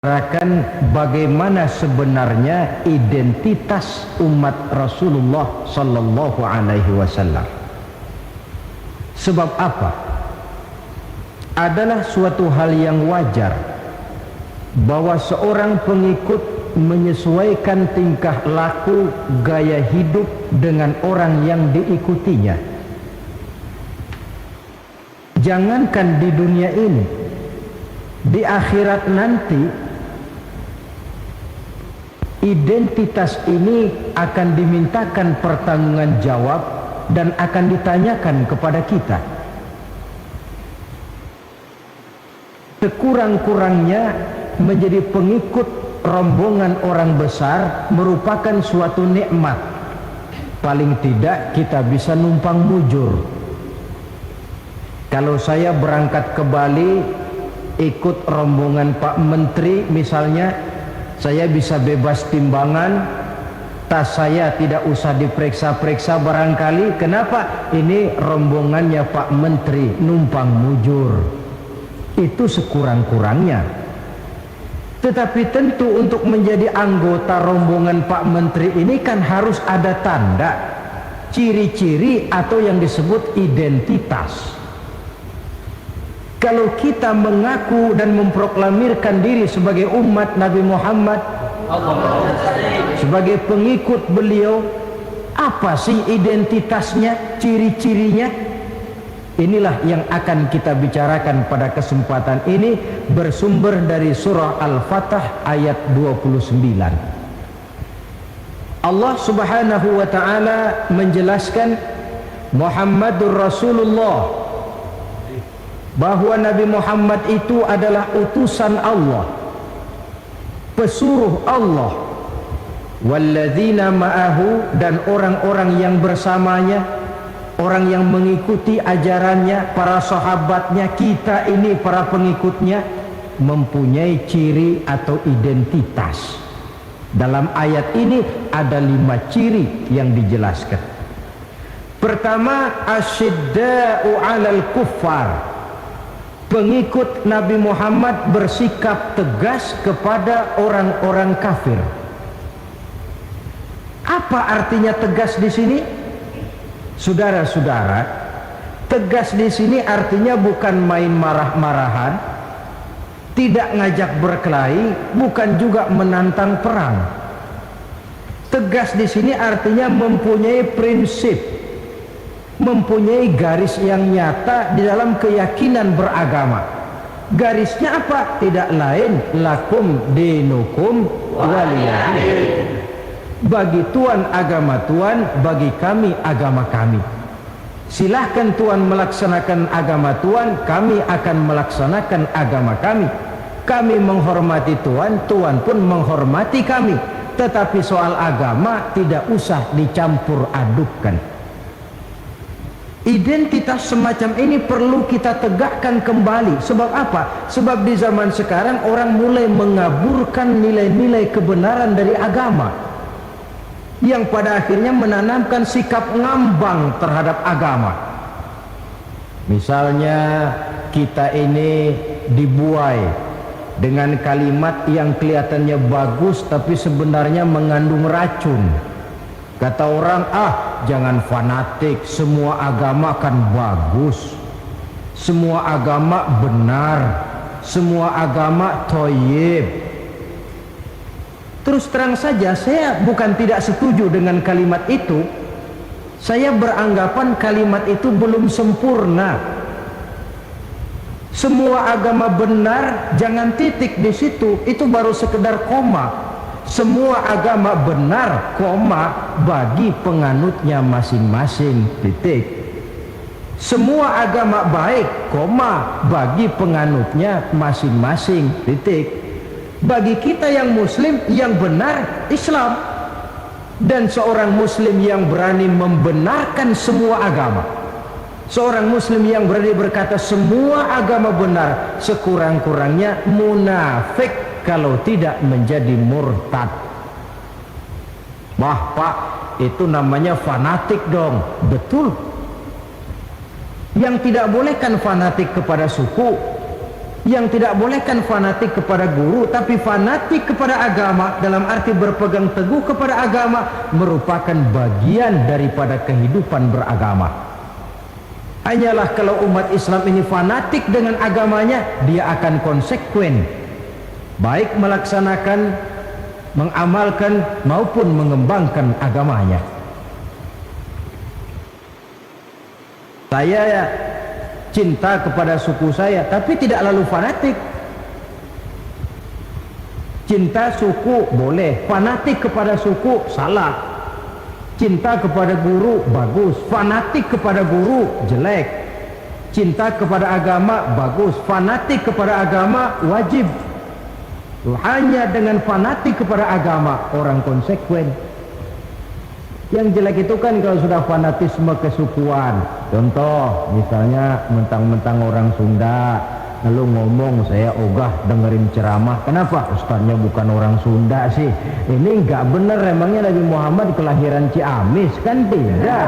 Akan bagaimana sebenarnya identitas umat Rasulullah sallallahu alaihi wasallam. Sebab apa? Adalah suatu hal yang wajar bahwa seorang pengikut menyesuaikan tingkah laku, gaya hidup dengan orang yang diikutinya. Jangankan di dunia ini, di akhirat nanti identitas ini akan dimintakan pertanggungjawaban jawab dan akan ditanyakan kepada kita. Sekurang-kurangnya menjadi pengikut rombongan orang besar merupakan suatu nikmat. Paling tidak kita bisa numpang mujur. Kalau saya berangkat ke Bali ikut rombongan Pak Menteri misalnya, saya bisa bebas timbangan, tas saya tidak usah diperiksa-periksa barangkali. Kenapa? Ini rombongannya Pak Menteri, numpang mujur. Itu sekurang-kurangnya. Tetapi tentu untuk menjadi anggota rombongan Pak Menteri ini kan harus ada tanda, ciri-ciri atau yang disebut identitas. Kalau kita mengaku dan memproklamirkan diri sebagai umat Nabi Muhammad, sebagai pengikut beliau, apa sih identitasnya, ciri-cirinya? Inilah yang akan kita bicarakan pada kesempatan ini, bersumber dari surah Al-Fatah ayat 29. Allah Subhanahu wa ta'ala menjelaskan Muhammadur Rasulullah, bahwa Nabi Muhammad itu adalah utusan Allah, pesuruh Allah, walladzina ma'ahu, dan orang-orang yang bersamanya, orang yang mengikuti ajarannya, para sahabatnya, kita ini para pengikutnya, mempunyai ciri atau identitas. Dalam ayat ini ada 5 ciri yang dijelaskan. Pertama, asyidda'u 'alal kuffar. Pengikut Nabi Muhammad bersikap tegas kepada orang-orang kafir. Apa artinya tegas di sini? Saudara-saudara, tegas di sini artinya bukan main marah-marahan, tidak ngajak berkelahi, bukan juga menantang perang. Tegas di sini artinya mempunyai prinsip, mempunyai garis yang nyata di dalam keyakinan beragama. Garisnya apa? Tidak lain, lakum dinukum waliyadin. Bagi Tuhan agama Tuhan, bagi kami agama kami. Silahkan Tuhan melaksanakan agama Tuhan, kami akan melaksanakan agama kami. Kami menghormati Tuhan, Tuhan pun menghormati kami. Tetapi soal agama tidak usah dicampur adukkan. Identitas semacam ini perlu kita tegakkan kembali. Sebab apa? Sebab di zaman sekarang orang mulai mengaburkan nilai-nilai kebenaran dari agama, yang pada akhirnya menanamkan sikap ngambang terhadap agama. Misalnya kita ini dibuai dengan kalimat yang kelihatannya bagus tapi sebenarnya mengandung racun. Kata orang, jangan fanatik, semua agama kan bagus, semua agama benar, semua agama thayyib. Terus terang saja, saya bukan tidak setuju dengan kalimat itu. Saya beranggapan kalimat itu belum sempurna. Semua agama benar, jangan titik di situ, itu baru sekedar koma. Semua agama benar, koma, bagi penganutnya masing-masing, titik. Semua agama baik, koma, bagi penganutnya masing-masing, titik. Bagi kita yang muslim, yang benar Islam. Dan seorang muslim yang berani membenarkan semua agama, seorang muslim yang berani berkata semua agama benar, sekurang-kurangnya munafik kalau tidak menjadi murtad. Wah Pak, itu namanya fanatik dong. Betul. Yang tidak boleh kan fanatik kepada suku, Yang tidak boleh kan fanatik kepada guru, tapi fanatik kepada agama dalam arti berpegang teguh kepada agama merupakan bagian daripada kehidupan beragama. Hanyalah kalau umat Islam ini fanatik dengan agamanya, dia akan konsekuen baik melaksanakan, mengamalkan maupun mengembangkan agamanya. Saya cinta kepada suku saya, tapi tidak lalu fanatik. Cinta suku boleh, fanatik kepada suku salah. Cinta kepada guru bagus, fanatik kepada guru jelek. Cinta kepada agama bagus, fanatik kepada agama wajib. Hanya dengan fanatik kepada agama orang konsekuen. Yang jelek itu kan kalau sudah fanatisme kesukuan. Contoh, misalnya mentang-mentang orang Sunda, lalu ngomong saya ogah dengerin ceramah. Kenapa? Ustaznya bukan orang Sunda sih. Ini nggak bener, emangnya Nabi Muhammad kelahiran Ciamis? Kan tidak.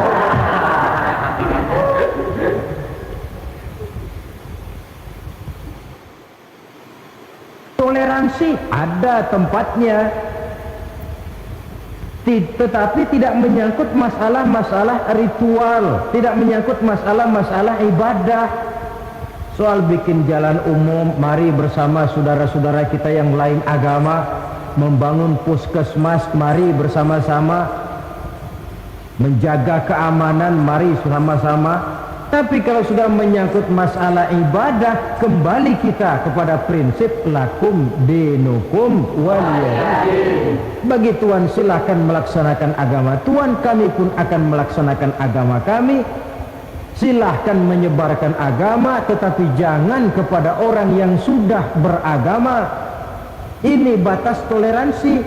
Toleransi ada tempatnya, tetapi tidak menyangkut masalah-masalah ritual, tidak menyangkut masalah-masalah ibadah. Soal bikin jalan umum, mari bersama saudara-saudara kita yang lain agama membangun puskesmas, mari bersama-sama menjaga keamanan, mari sama-sama. Tapi kalau sudah menyangkut masalah ibadah, kembali kita kepada prinsip lakum dinukum waliyadin. Bagi Tuhan silakan melaksanakan agama Tuhan, kami pun akan melaksanakan agama kami. Silahkan menyebarkan agama, tetapi jangan kepada orang yang sudah beragama. Ini batas toleransi.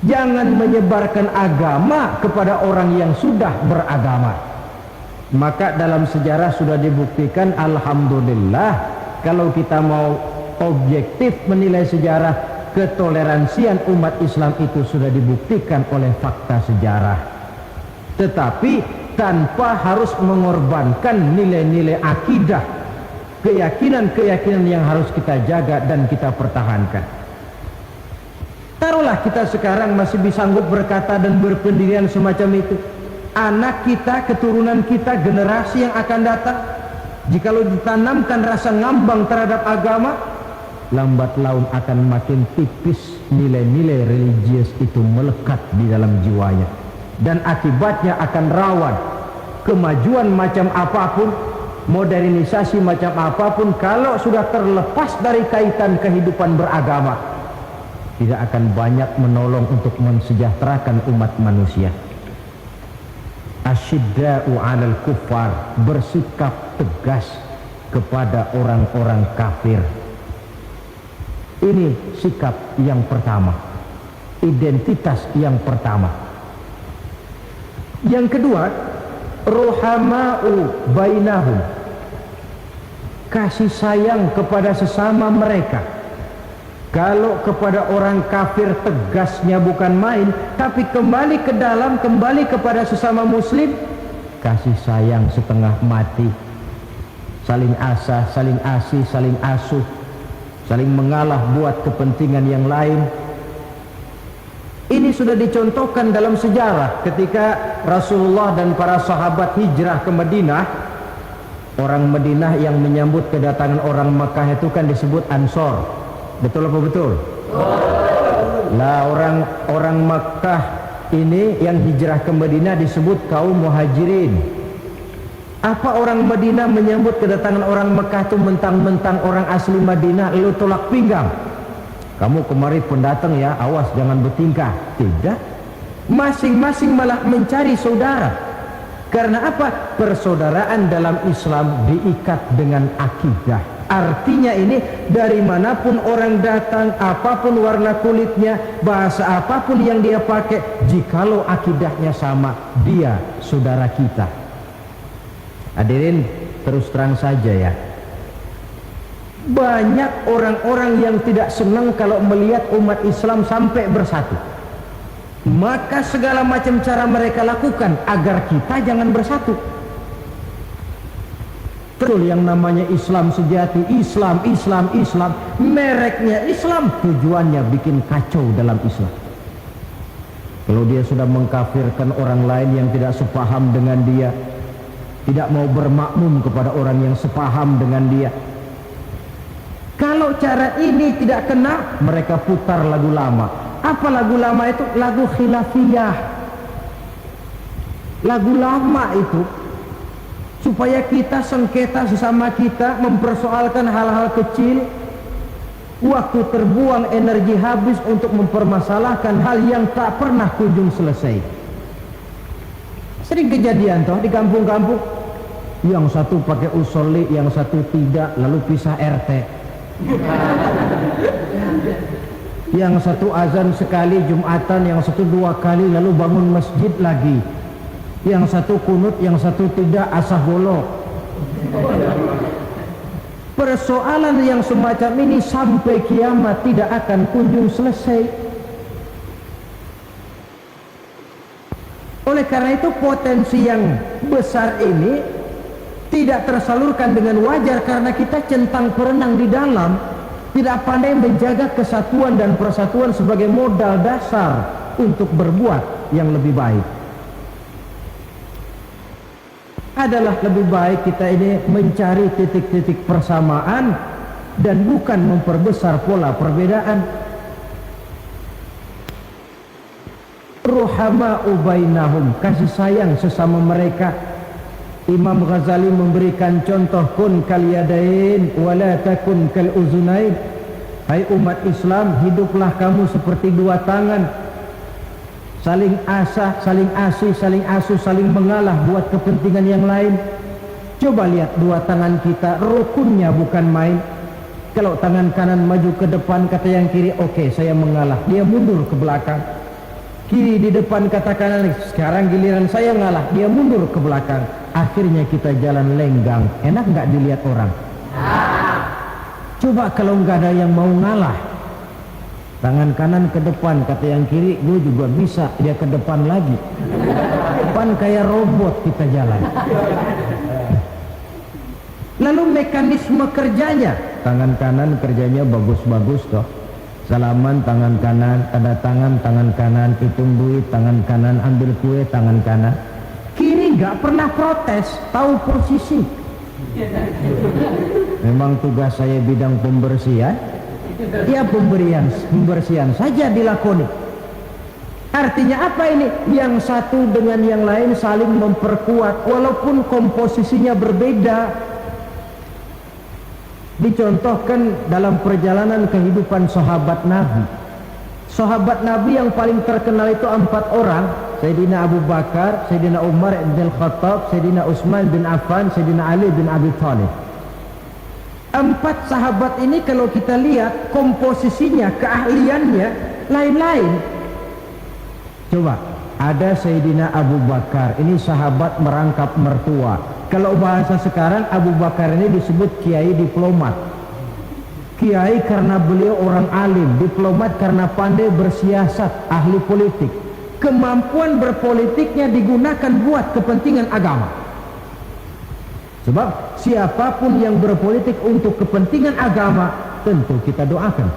Jangan menyebarkan agama kepada orang yang sudah beragama. Maka dalam sejarah sudah dibuktikan, alhamdulillah, kalau kita mau objektif menilai sejarah, ketoleransian umat Islam itu sudah dibuktikan oleh fakta sejarah. Tetapi tanpa harus mengorbankan nilai-nilai akidah, keyakinan-keyakinan yang harus kita jaga dan kita pertahankan. Taruhlah kita sekarang masih bisa sanggup berkata dan berpendirian semacam itu. Anak kita, keturunan kita, generasi yang akan datang, jikalau ditanamkan rasa ngambang terhadap agama, lambat laun akan makin tipis nilai-nilai religius itu melekat di dalam jiwanya, dan akibatnya akan rawan kemajuan macam apapun, modernisasi macam apapun, kalau sudah terlepas dari kaitan kehidupan beragama, tidak akan banyak menolong untuk mensejahterakan umat manusia. Asyidda'u 'alal kuffar, bersikap tegas kepada orang-orang kafir. Ini sikap yang pertama, identitas yang pertama. Yang kedua, ruhama'u bainahum, kasih sayang kepada sesama mereka. Kalau kepada orang kafir tegasnya bukan main, tapi kembali ke dalam, kembali kepada sesama muslim, kasih sayang setengah mati, saling asah, saling asih, saling asuh, saling mengalah buat kepentingan yang lain. Ini sudah dicontohkan dalam sejarah ketika Rasulullah dan para sahabat hijrah ke Madinah. Orang Madinah yang menyambut kedatangan orang Makkah itu kan disebut Ansor. Betul apa betul? Lah orang Makkah ini yang hijrah ke Madinah disebut kaum Muhajirin. Apa orang Madinah menyambut kedatangan orang Makkah itu mentang-mentang orang asli Madinah lalu tolak pinggang? Kamu kemari pendatang ya, awas jangan bertingkah. Tidak. Masing-masing malah mencari saudara. Karena apa? Persaudaraan dalam Islam diikat dengan akidah. Artinya ini dari manapun orang datang, apapun warna kulitnya, bahasa apapun yang dia pakai, jikalau akidahnya sama, dia saudara kita. Hadirin, terus terang saja ya, banyak orang-orang yang tidak senang kalau melihat umat Islam sampai bersatu. Maka segala macam cara mereka lakukan agar kita jangan bersatu. Betul yang namanya Islam sejati, Islam, mereknya Islam, tujuannya bikin kacau dalam Islam. Kalau dia sudah mengkafirkan orang lain yang tidak sepaham dengan dia, tidak mau bermakmum kepada orang yang sepaham dengan dia. Kalau cara ini tidak kena, mereka putar lagu lama. Apa lagu lama itu? Lagu khilafiyah. Lagu lama itu supaya kita sengketa sesama kita, mempersoalkan hal-hal kecil, waktu terbuang, energi habis untuk mempermasalahkan hal yang tak pernah kunjung selesai. Sering kejadian toh di kampung-kampung, yang satu pakai usolli, yang satu tidak, lalu pisah RT. Yang satu azan sekali Jumatan, yang satu 2 kali, lalu bangun masjid lagi. Yang satu kunut, yang satu tidak, asah bolok. Persoalan yang semacam ini sampai kiamat tidak akan kunjung selesai. Oleh karena itu potensi yang besar ini tidak tersalurkan dengan wajar karena kita centang perenang di dalam, tidak pandai menjaga kesatuan dan persatuan sebagai modal dasar untuk berbuat yang lebih baik. Adalah lebih baik kita ini mencari titik-titik persamaan dan bukan memperbesar pola perbedaan. Ruhama'u bainahum, kasih sayang sesama mereka. Imam Ghazali memberikan contoh kun kal yadain wala takun kal uzunain. Hai umat Islam, hiduplah kamu seperti 2 tangan, saling asah, saling asih, saling asuh, saling mengalah buat kepentingan yang lain. Coba lihat 2 tangan kita, rukunnya bukan main. Kalau tangan kanan maju ke depan, kata yang kiri, oke, saya mengalah, dia mundur ke belakang. Kiri di depan, kata kanan, sekarang giliran saya ngalah, dia mundur ke belakang. Akhirnya kita jalan lenggang. Enak nggak dilihat orang? Coba kalau nggak ada yang mau ngalah, tangan kanan ke depan, kata yang kiri, gue juga bisa, dia ke depan lagi. Depan kayak robot kita jalan. Lalu mekanisme kerjanya, tangan kanan kerjanya bagus-bagus toh. Salaman tangan kanan, tanda tangan tangan kanan, hitung duit tangan kanan, ambil kue tangan kanan. Kiri nggak pernah protes, tahu posisi. Memang tugas saya bidang pembersihan, ya pembersihan saja dilakoni. Artinya apa ini? Yang satu dengan yang lain saling memperkuat walaupun komposisinya berbeda. Dicontohkan dalam perjalanan kehidupan sahabat Nabi. Sahabat Nabi yang paling terkenal itu 4 orang, Sayyidina Abu Bakar, Sayyidina Umar bin Khattab, Sayyidina Utsman bin Affan, Sayyidina Ali bin Abi Thalib. 4 sahabat ini kalau kita lihat komposisinya, keahliannya lain-lain. Coba, ada Sayyidina Abu Bakar, ini sahabat merangkap mertua. Kalau bahasa sekarang, Abu Bakar ini disebut kiai diplomat. Kiai karena beliau orang alim, diplomat karena pandai bersiasat, ahli politik. Kemampuan berpolitiknya digunakan buat kepentingan agama. Sebab siapapun yang berpolitik untuk kepentingan agama, tentu kita doakan.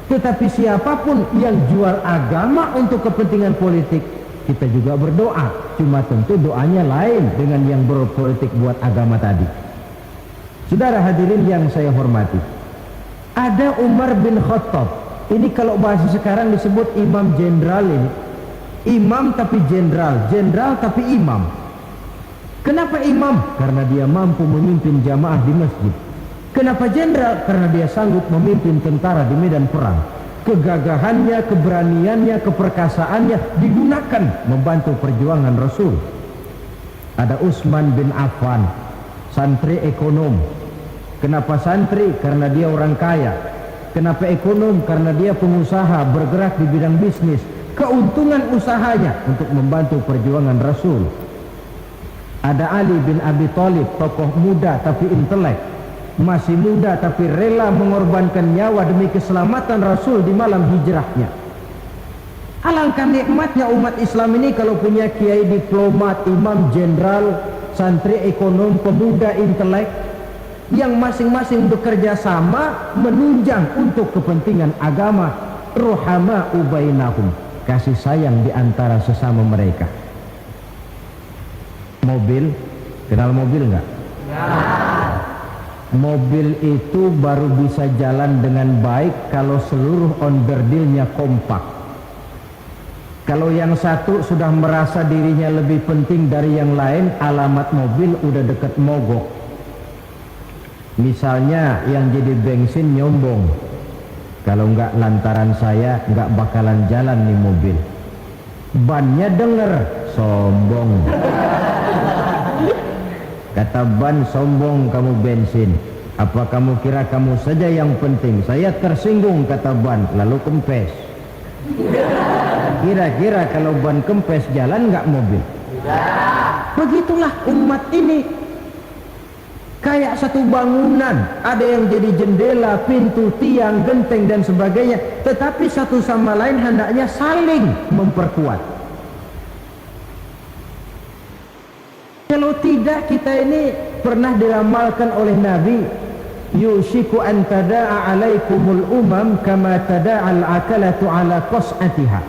Tetapi siapapun yang jual agama untuk kepentingan politik, kita juga berdoa. Cuma tentu doanya lain dengan yang berpolitik buat agama tadi. Saudara hadirin yang saya hormati, ada Umar bin Khattab. Ini kalau bahasa sekarang disebut imam jenderal ini. Imam tapi jenderal, jenderal tapi imam. Kenapa imam? Karena dia mampu memimpin jamaah di masjid. Kenapa jenderal? Karena dia sanggup memimpin tentara di medan perang. Kegagahannya, keberaniannya, keperkasaannya digunakan membantu perjuangan Rasul. Ada Utsman bin Affan, santri ekonom. Kenapa santri? Karena dia orang kaya. Kenapa ekonom? Karena dia pengusaha bergerak di bidang bisnis. Keuntungan usahanya untuk membantu perjuangan Rasul. Ada Ali bin Abi Thalib, tokoh muda tapi intelek. Masih muda tapi rela mengorbankan nyawa demi keselamatan Rasul di malam hijrahnya. Alangkah nikmatnya umat Islam ini kalau punya kiai diplomat, imam jenderal, santri ekonom, pemuda intelek. yang masing-masing bekerja sama menunjang untuk kepentingan agama. Ruhama ubainahum, kasih sayang di antara sesama mereka. Mobil, kenal mobil enggak? Mobil itu baru bisa jalan dengan baik kalau seluruh onderdilnya kompak. Kalau yang satu sudah merasa dirinya lebih penting dari yang lain, alamat mobil udah deket mogok. Misalnya yang jadi bensin nyombong, kalau enggak lantaran saya enggak bakalan jalan nih mobil. Bannya denger, sombong. Kata ban, sombong kamu bensin. Apa kamu kira kamu saja yang penting? Saya tersinggung, kata ban, lalu kempes. Kira-kira kalau ban kempes jalan nggak mobil? Begitulah umat ini. Kayak satu bangunan, ada yang jadi jendela, pintu, tiang, genteng dan sebagainya. Tetapi satu sama lain hendaknya saling memperkuat. Kalau tidak, kita ini pernah diramalkan oleh Nabi, yushiku an tada'a alaikumul umam kama tada'al akalatu ala qas'atiha.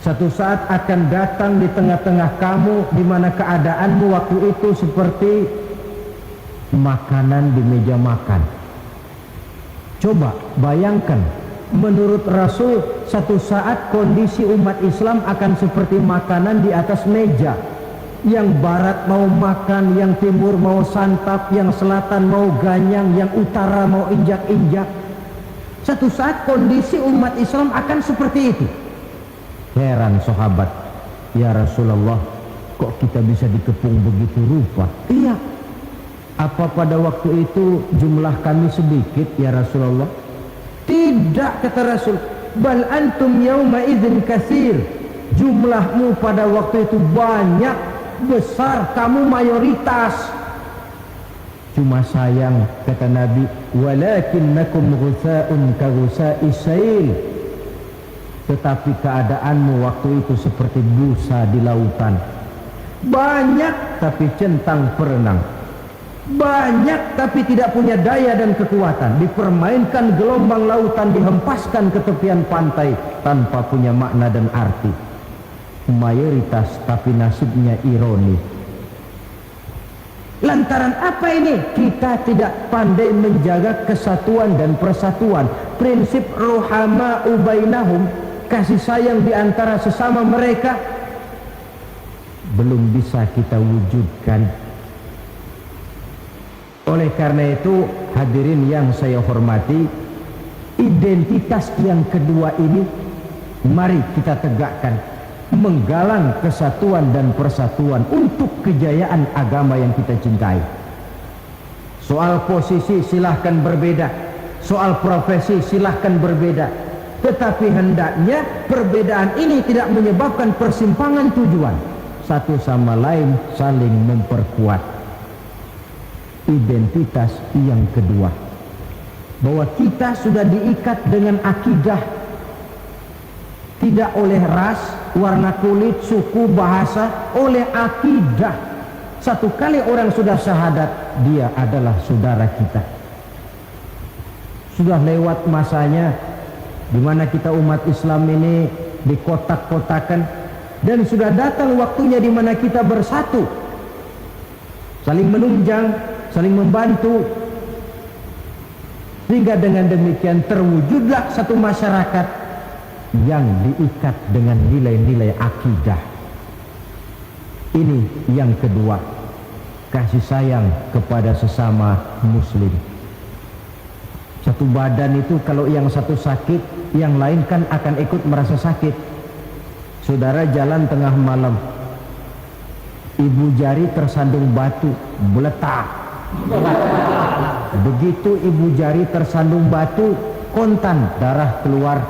Satu saat akan datang di tengah-tengah kamu di mana keadaanmu waktu itu seperti makanan di meja makan. Coba bayangkan, menurut Rasul satu saat kondisi umat Islam akan seperti makanan di atas meja. Yang barat mau makan, yang timur mau santap, yang selatan mau ganyang, yang utara mau injak-injak. Satu saat kondisi umat Islam akan seperti itu. Heran sahabat, ya Rasulullah, kok kita bisa dikepung begitu rupa? Iya. Apa pada waktu itu jumlah kami sedikit ya Rasulullah? Tidak, kata Rasul. Bal antum yauma idzin katsir. Jumlahmu pada waktu itu banyak, besar, kamu mayoritas. Cuma sayang, kata Nabi, walakinnakum ghusaa'un ka ghusaa'is sail. Tetapi keadaanmu waktu itu seperti busa di lautan. Banyak tapi centang perenang. Banyak tapi tidak punya daya dan kekuatan. Dipermainkan gelombang lautan, dihempaskan ke tepian pantai tanpa punya makna dan arti. Mayoritas tapi nasibnya ironi. Lantaran apa ini? Kita tidak pandai menjaga kesatuan dan persatuan. Prinsip ruhama ubainahum, kasih sayang di antara sesama mereka, belum bisa kita wujudkan. Oleh karena itu, hadirin yang saya hormati, identitas yang kedua ini mari kita tegakkan, menggalang kesatuan dan persatuan untuk kejayaan agama yang kita cintai. Soal posisi silahkan berbeda, soal profesi silahkan berbeda, tetapi hendaknya perbedaan ini tidak menyebabkan persimpangan tujuan. Satu sama lain saling memperkuat. Identitas yang kedua, bahwa kita sudah diikat dengan akidah, tidak oleh ras, warna kulit, suku, bahasa, oleh akidah. Satu kali orang sudah syahadat, dia adalah saudara kita. Sudah lewat masanya di mana kita umat Islam ini dikotak-kotakan, dan sudah datang waktunya di mana kita bersatu, saling menunjang, saling membantu, sehingga dengan demikian terwujudlah satu masyarakat yang diikat dengan nilai-nilai akidah. Ini yang kedua, kasih sayang kepada sesama muslim. Satu badan itu kalau yang satu sakit, yang lain kan akan ikut merasa sakit. Saudara jalan tengah malam, ibu jari tersandung batu, meletak. Begitu ibu jari tersandung batu, kontan, darah keluar,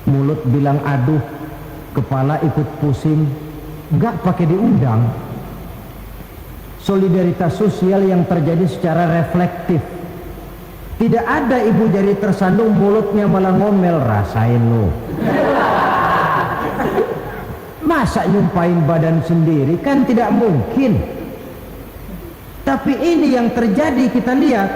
mulut bilang aduh, kepala ikut pusing, gak pakai diundang. Solidaritas sosial yang terjadi secara reflektif. Tidak ada ibu jari tersandung, mulutnya malah ngomel, rasain lo. Masa nyumpain badan sendiri, kan tidak mungkin. Tapi ini yang terjadi, kita lihat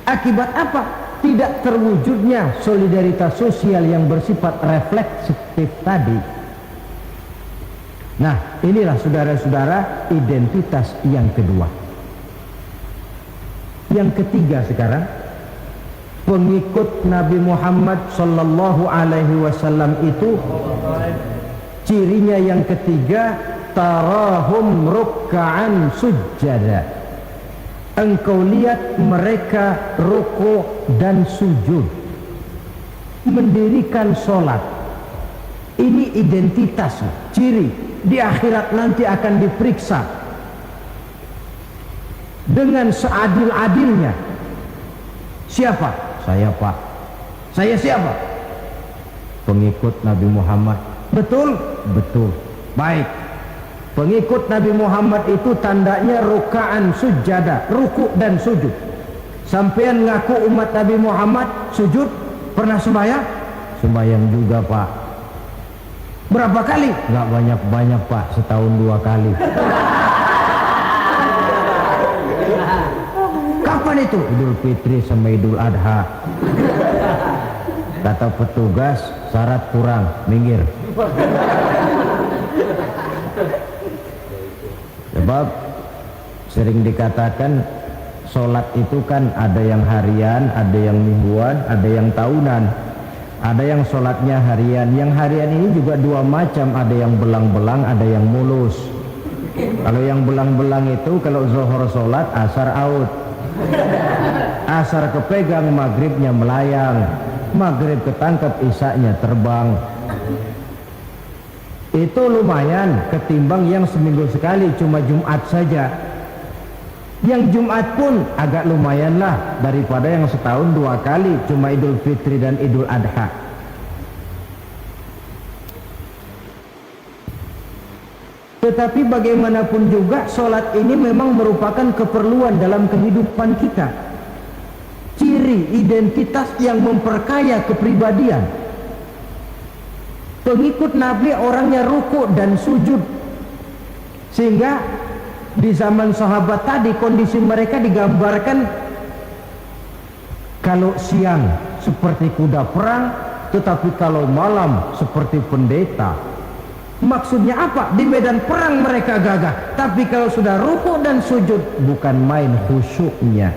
akibat apa? Tidak terwujudnya solidaritas sosial yang bersifat refleksif tadi. Nah, inilah saudara-saudara identitas yang kedua. Yang ketiga sekarang, pengikut Nabi Muhammad sallallahu alaihi wasallam itu cirinya yang ketiga, tarahum ruk'an sujada. Engkau lihat mereka ruku dan sujud, mendirikan sholat. Ini identitas, ciri. Di akhirat nanti akan diperiksa dengan seadil-adilnya. Siapa? Saya, Pak. Saya siapa? Pengikut Nabi Muhammad. Betul? Betul. Baik. Pengikut Nabi Muhammad itu tandanya ruka'an sujada, ruku dan sujud. Sampean ngaku umat Nabi Muhammad, sujud, pernah sembahyang? Sembahyang juga, Pak. Berapa kali? Nggak banyak-banyak, Pak, setahun 2 kali. Kapan itu? Idul Fitri sama Idul Adha. Kata petugas, syarat kurang, minggir. Sebab sering dikatakan sholat itu kan ada yang harian, ada yang mingguan, ada yang tahunan. Ada yang sholatnya harian. Yang harian ini juga 2 macam, ada yang belang-belang, ada yang mulus. Kalau yang belang-belang itu kalau zuhur sholat, asar out. Asar kepegang, maghribnya melayang. Maghrib ketangkep, isaknya terbang. Itu lumayan ketimbang yang seminggu sekali cuma Jumat saja. Yang Jumat pun agak lumayan lah daripada yang setahun 2 kali cuma Idul Fitri dan Idul Adha. Tetapi bagaimanapun juga sholat ini memang merupakan keperluan dalam kehidupan kita. Ciri identitas yang memperkaya kepribadian. Pengikut Nabi orangnya ruku dan sujud, sehingga di zaman sahabat tadi kondisi mereka digambarkan kalau siang seperti kuda perang, tetapi kalau malam seperti pendeta. Maksudnya apa? Di medan perang mereka gagah, tapi kalau sudah ruku dan sujud bukan main khusyuknya.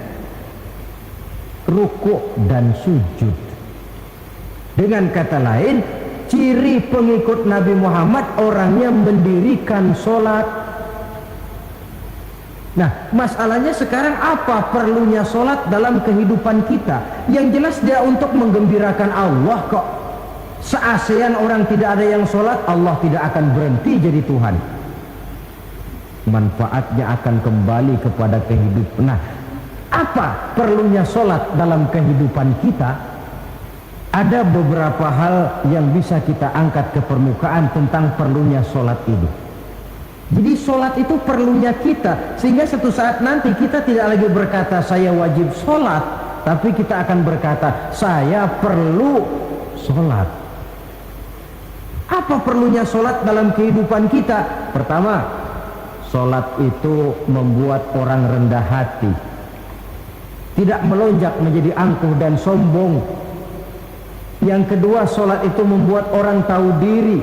Ruku dan sujud. Dengan kata lain, ciri pengikut Nabi Muhammad orangnya mendirikan sholat. Nah, masalahnya sekarang apa perlunya sholat dalam kehidupan kita? Yang jelas dia untuk menggembirakan Allah kok. Se-ASEAN orang tidak ada yang sholat, Allah tidak akan berhenti jadi Tuhan. Manfaatnya akan kembali kepada kehidupan. Nah, apa perlunya sholat dalam kehidupan kita? Ada beberapa hal yang bisa kita angkat ke permukaan tentang perlunya sholat ini. Jadi sholat itu perlunya kita, sehingga suatu saat nanti kita tidak lagi berkata saya wajib sholat, tapi kita akan berkata saya perlu sholat. Apa perlunya sholat dalam kehidupan kita? Pertama, sholat itu membuat orang rendah hati, tidak melonjak menjadi angkuh dan sombong. Yang kedua, sholat itu membuat orang tahu diri.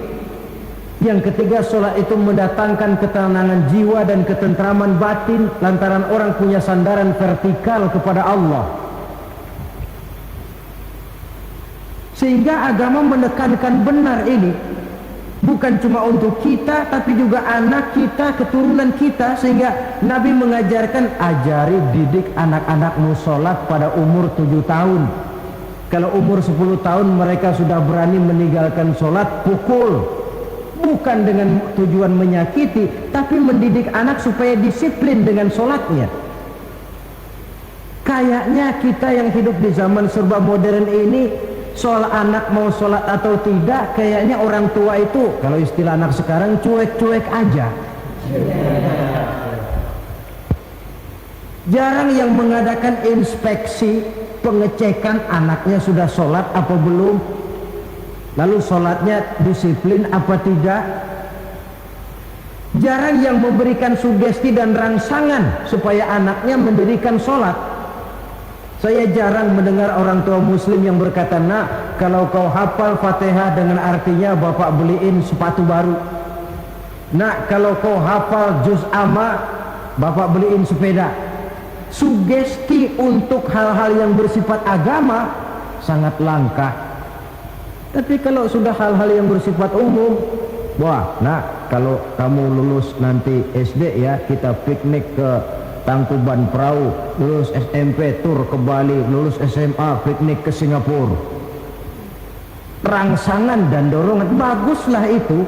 Yang ketiga, sholat itu mendatangkan ketenangan jiwa dan ketentraman batin lantaran orang punya sandaran vertikal kepada Allah. Sehingga agama menekankan benar ini, bukan cuma untuk kita tapi juga anak kita, keturunan kita. Sehingga Nabi mengajarkan, ajari didik anak-anakmu sholat pada umur 7 tahun. Kalau umur 10 tahun mereka sudah berani meninggalkan sholat, pukul. Bukan dengan tujuan menyakiti, tapi mendidik anak supaya disiplin dengan sholatnya. Kayaknya kita yang hidup di zaman serba modern ini, soal anak mau sholat atau tidak, kayaknya orang tua itu, kalau istilah anak sekarang, cuek-cuek aja. Jarang yang mengadakan inspeksi, pengecekan anaknya sudah sholat apa belum, lalu sholatnya disiplin apa tidak. Jarang yang memberikan sugesti dan rangsangan supaya anaknya mendirikan sholat. Saya jarang mendengar orang tua muslim yang berkata, "Nak, kalau kau hafal Fatihah dengan artinya bapak beliin sepatu baru. Nak, kalau kau hafal juz amma, bapak beliin sepeda." Sugesti untuk hal-hal yang bersifat agama sangat langka. Tapi kalau sudah hal-hal yang bersifat umum, wah, nak, kalau kamu lulus nanti SD ya, kita piknik ke Tangkuban Perahu, lulus SMP tur ke Bali, lulus SMA piknik ke Singapura. Rangsangan dan dorongan, baguslah itu.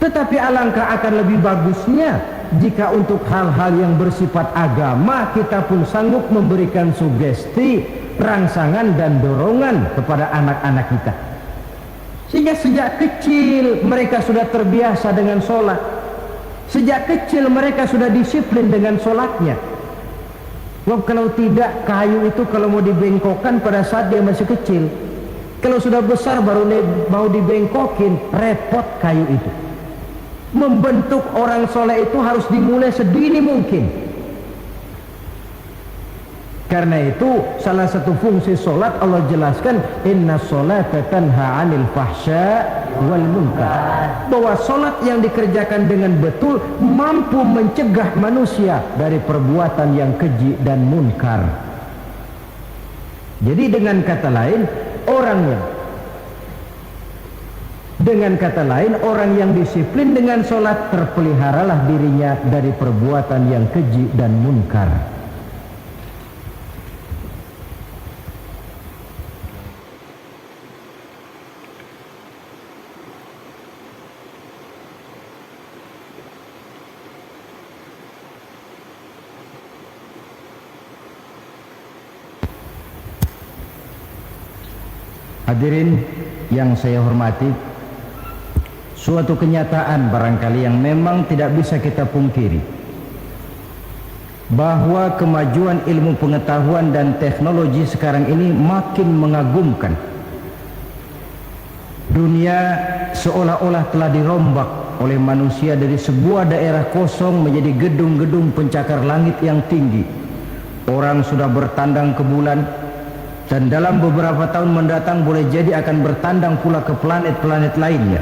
Tetapi alangkah akan lebih bagusnya jika untuk hal-hal yang bersifat agama kita pun sanggup memberikan sugesti, rangsangan dan dorongan kepada anak-anak kita, sehingga sejak kecil mereka sudah terbiasa dengan sholat, sejak kecil mereka sudah disiplin dengan sholatnya. Kalau tidak, kayu itu kalau mau dibengkokkan pada saat dia masih kecil, kalau sudah besar baru mau dibengkokin, repot kayu itu. Membentuk orang soleh itu harus dimulai sedini mungkin. Karena itu salah satu fungsi solat Allah jelaskan, inna sholata tanha 'anil fahsya wal munkar, bahwa solat yang dikerjakan dengan betul mampu mencegah manusia dari perbuatan yang keji dan munkar. Jadi dengan kata lain, orang yang disiplin dengan sholat, terpeliharalah dirinya dari perbuatan yang keji dan munkar. Hadirin yang saya hormati, suatu kenyataan barangkali yang memang tidak bisa kita pungkiri, bahwa kemajuan ilmu pengetahuan dan teknologi sekarang ini makin mengagumkan. Dunia seolah-olah telah dirombak oleh manusia dari sebuah daerah kosong menjadi gedung-gedung pencakar langit yang tinggi. Orang sudah bertandang ke bulan, dan dalam beberapa tahun mendatang boleh jadi akan bertandang pula ke planet-planet lainnya.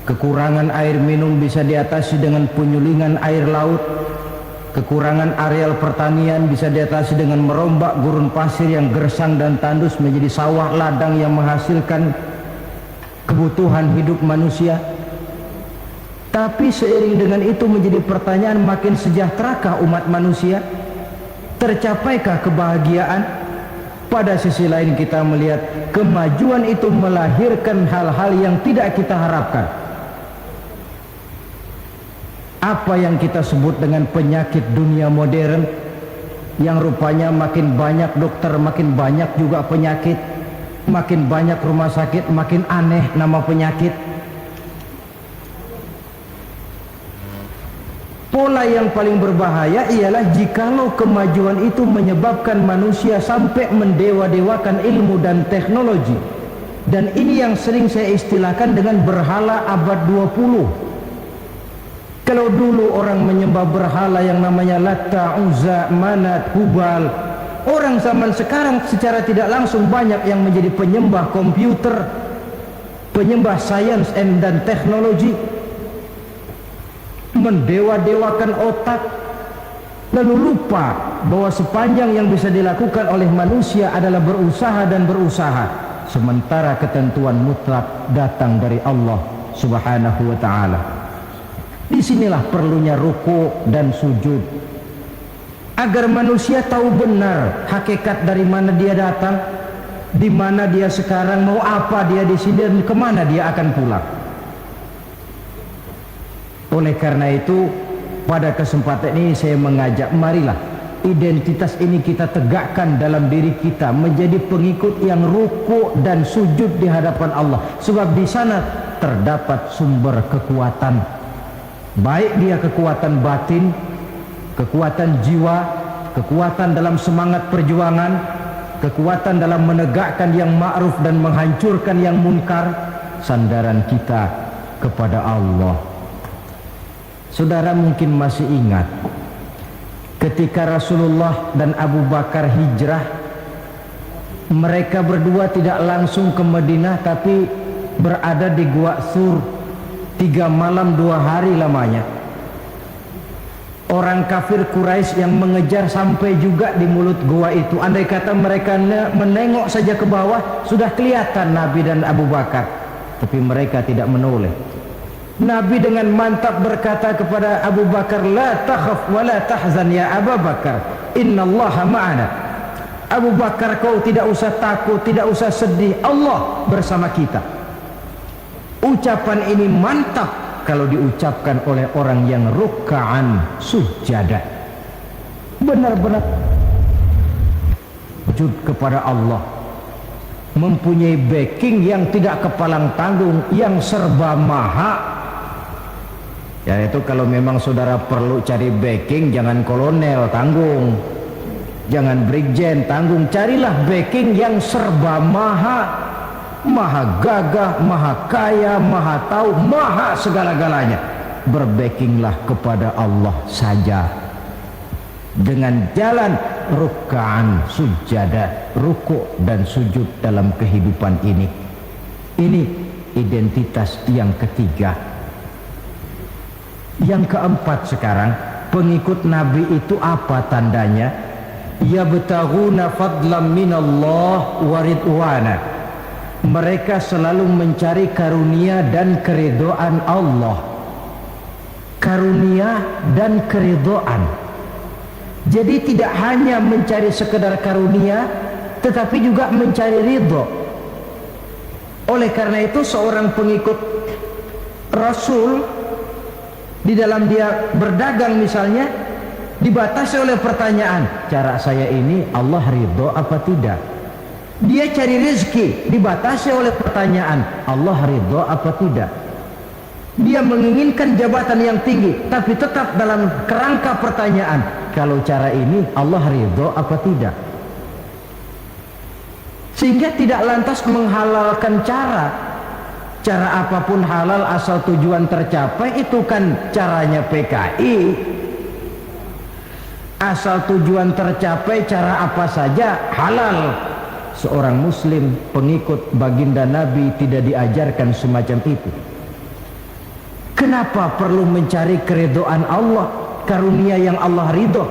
Kekurangan air minum bisa diatasi dengan penyulingan air laut. Kekurangan areal pertanian bisa diatasi dengan merombak gurun pasir yang gersang dan tandus menjadi sawah ladang yang menghasilkan kebutuhan hidup manusia. Tapi seiring dengan itu menjadi pertanyaan, makin sejahterakah umat manusia? Tercapaikah kebahagiaan? Pada sisi lain kita melihat kemajuan itu melahirkan hal-hal yang tidak kita harapkan. Apa yang kita sebut dengan penyakit dunia modern, yang rupanya makin banyak dokter, makin banyak juga penyakit, makin banyak rumah sakit, makin aneh nama penyakit. Pola yang paling berbahaya ialah jikalau kemajuan itu menyebabkan manusia sampai mendewa-dewakan ilmu dan teknologi. Dan ini yang sering saya istilahkan dengan berhala abad 20. Kalau dulu orang menyembah berhala yang namanya Latta, Uzza, Manat, Hubal, orang zaman sekarang secara tidak langsung banyak yang menjadi penyembah komputer, penyembah sains dan teknologi, mendewa-dewakan otak, lalu lupa bahwa sepanjang yang bisa dilakukan oleh manusia adalah berusaha dan berusaha, sementara ketentuan mutlak datang dari Allah Subhanahu wa ta'ala. Disinilah perlunya ruku dan sujud, agar manusia tahu benar hakikat dari mana dia datang, di mana dia sekarang, mau apa dia di sini, dan kemana dia akan pulang. Oleh karena itu, pada kesempatan ini saya mengajak, marilah identitas ini kita tegakkan dalam diri kita, menjadi pengikut yang ruku dan sujud di hadapan Allah. Sebab di sana terdapat sumber kekuatan, baik dia kekuatan batin, kekuatan jiwa, kekuatan dalam semangat perjuangan, kekuatan dalam menegakkan yang ma'ruf dan menghancurkan yang munkar. Sandaran kita kepada Allah Saudara mungkin masih ingat ketika Rasulullah dan Abu Bakar hijrah, mereka berdua tidak langsung ke Madinah tapi berada di Gua Sur 3 malam 2 hari lamanya. Orang kafir Quraisy yang mengejar sampai juga di mulut gua itu. Andai kata mereka menengok saja ke bawah, sudah kelihatan Nabi dan Abu Bakar, tapi mereka tidak menoleh. Nabi dengan mantap berkata kepada Abu Bakar, la takhaf wa la tahzan ya Abu Bakar, innallaha ma'ana. Abu Bakar, kau tidak usah takut, tidak usah sedih, Allah bersama kita. Ucapan ini mantap kalau diucapkan oleh orang yang ruk'an sujada, benar-benar sujud kepada Allah, mempunyai backing yang tidak kepalang tanggung, yang serba maha. Ya, itu kalau memang saudara perlu cari backing, jangan kolonel tanggung, jangan brigjen tanggung, carilah backing yang serba maha, maha gagah, maha kaya, maha tahu, maha segala-galanya. Berbackinglah kepada Allah saja dengan jalan ruk'an sujada, ruku' dan sujud dalam kehidupan ini. Ini identitas yang ketiga. Yang keempat sekarang, pengikut Nabi itu apa tandanya? Yabtaghuna fadlan minallah wa ridwana. Mereka selalu mencari karunia dan keridhaan Allah. Karunia dan keridhaan. Jadi tidak hanya mencari sekedar karunia, tetapi juga mencari ridho. Oleh karena itu seorang pengikut Rasul, di dalam dia berdagang misalnya, dibatasi oleh pertanyaan, cara saya ini Allah ridho apa tidak? Dia cari rezeki, dibatasi oleh pertanyaan, Allah ridho apa tidak? Dia menginginkan jabatan yang tinggi, tapi tetap dalam kerangka pertanyaan, kalau cara ini Allah ridho apa tidak? Sehingga tidak lantas menghalalkan cara apapun halal asal tujuan tercapai. Itu kan caranya PKI. Asal tujuan tercapai, cara apa saja halal. Seorang muslim pengikut baginda Nabi tidak diajarkan semacam itu. Kenapa perlu mencari keridhaan Allah, karunia yang Allah ridho?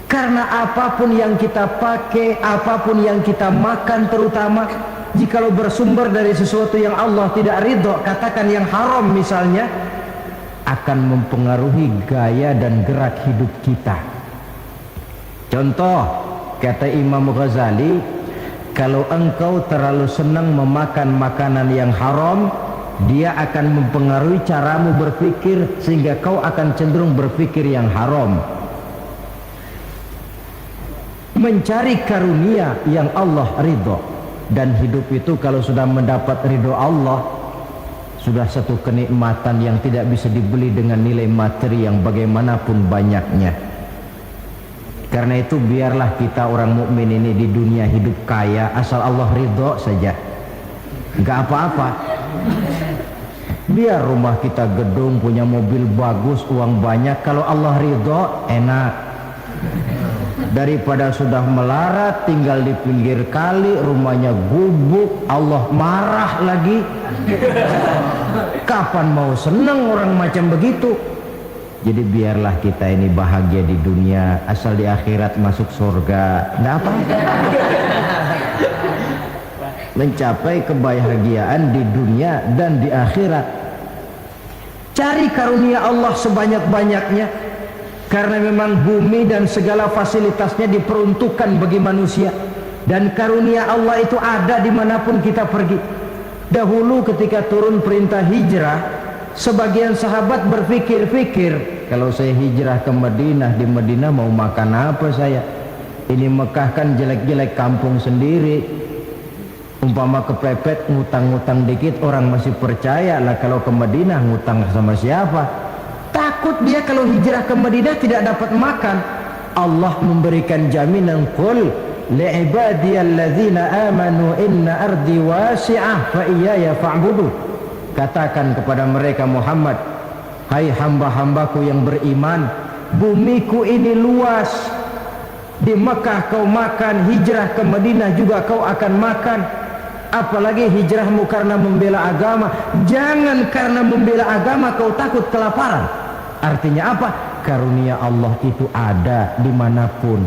Karena apapun yang kita pakai, apapun yang kita makan, terutama jikalau bersumber dari sesuatu yang Allah tidak ridho, katakan yang haram misalnya, akan mempengaruhi gaya dan gerak hidup kita. Contoh, kata Imam Ghazali, kalau engkau terlalu senang memakan makanan yang haram, dia akan mempengaruhi caramu berpikir, sehingga kau akan cenderung berpikir yang haram. Mencari karunia yang Allah ridho, dan hidup itu kalau sudah mendapat ridho Allah, sudah satu kenikmatan yang tidak bisa dibeli dengan nilai materi yang bagaimanapun banyaknya. Karena itu biarlah kita orang mukmin ini di dunia hidup kaya asal Allah ridho saja, nggak apa-apa. Biar rumah kita gedung, punya mobil bagus, uang banyak, kalau Allah ridho enak. Daripada sudah melarat tinggal di pinggir kali, rumahnya gubuk, Allah marah lagi. Kapan mau senang orang macam begitu? Jadi biarlah kita ini bahagia di dunia, asal di akhirat masuk surga, nggak apa? Mencapai kebahagiaan di dunia dan di akhirat. Cari karunia Allah sebanyak-banyaknya, karena memang bumi dan segala fasilitasnya diperuntukkan bagi manusia, dan karunia Allah itu ada dimanapun kita pergi. Dahulu ketika turun perintah hijrah, sebagian sahabat berpikir-pikir, kalau saya hijrah ke Madinah, di Madinah mau makan apa saya? Ini Mekah kan jelek-jelek, kampung sendiri. Umpama kepepet ngutang-ngutang dikit orang masih percaya lah, kalau ke Madinah ngutang sama siapa? Takut dia kalau hijrah ke Madinah tidak dapat makan. Allah memberikan jaminan, qul li'ibadiyalladzina amanu inna ardi wasi'ah fa iyaya fa'budu. Katakan kepada mereka Muhammad, hai hamba-hambaku yang beriman, bumiku ini luas. Di Mekah kau makan, hijrah ke Madinah juga kau akan makan. Apalagi hijrahmu karena membela agama. Jangan karena membela agama kau takut kelaparan. Artinya apa? Karunia Allah itu ada dimanapun.